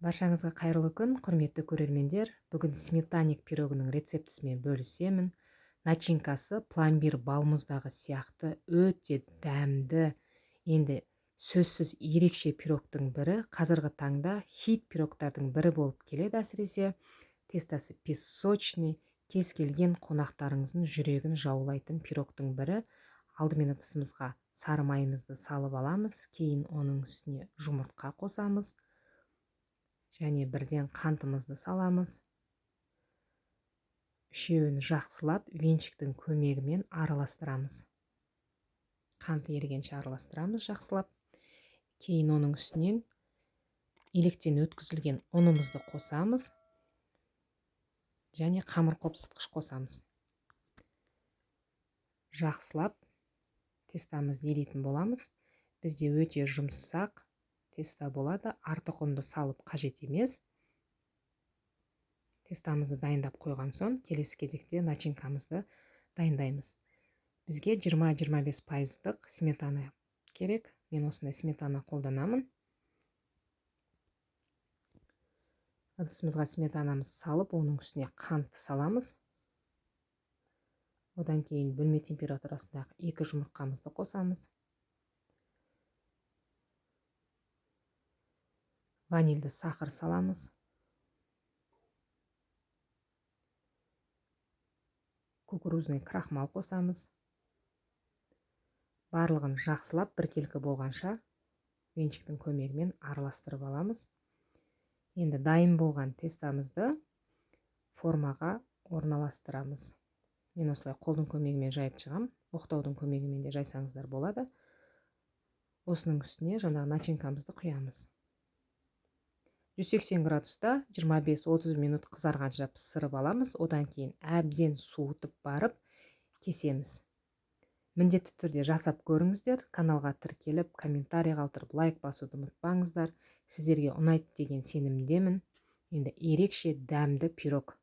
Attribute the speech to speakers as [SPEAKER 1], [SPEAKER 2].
[SPEAKER 1] Баршаңызға қайырлы күн, құрметті көрермендер. Бүгін сметаник пирогының рецептісімен бөлісемін. Начинкасы пломбир балмұздағы сияқты өте дәмді, енді сөзсіз ерекше пирогтың бірі. Қазіргі таңда хит пирогтардың бірі болып келеді әсіресе. Тестасы песочный, кез келген қонақтарыңыздың жүрегін жаулайтын пирогтың бірі. Алдымен ыдысымызға сары майымызды салып аламыз, кейін оның үстіне жұмыртқа қосамыз. Және бірден қантымызды саламыз. Үшеуін жақсылап венчиктің көмегімен араластырамыз. Қант ерігенше араластырамыз жақсылап. Кейін оның үстінен електен өткізілген ұнымызды қосамыз. Және қамыр қопсытқыш қосамыз. Жақсылап тестамызды елейтін боламыз. Бізде өте жұмсақ теста болады, артық ұнды салып қажет емес. Тестамызды дайындап қойған соң, келесі кезекте начинкамызды дайындаймыз. Бізге 20-25% сметана керек. Мен осындай сметана қолданамын. Ыдысымызға сметанамызды салып, оның үстіне қантты саламыз. Одан кейін бөлме температурасындағы 2 жұмыртқамызды қосамыз. Ванильді сахар саламыз. Кукурузный крахмал қосамыз. Барлығын жақсылап біркелкі болғанша венчиктің көмегімен араластырып аламыз. Енді дайын болған тестамызды формаға орналастырамыз. Мен осылай қолдың көмегімен жайып шығам. Оқтаудың көмегімен де жайсаңыздар болады. Осының үстіне жаңағы начинкамызды құямыз. 180 градуста 25-30 минут қызарғанша пісіріп аламыз. Одан кейін әбден суытып барып кесеміз. Міндетті түрде жасап көріңіздер. Каналға тіркеліп, комментарий қалдырып, лайк басуды ұмытпаңыздар. Сіздерге ұнайды деген сенімдемін. Енді ерекше дәмді пирог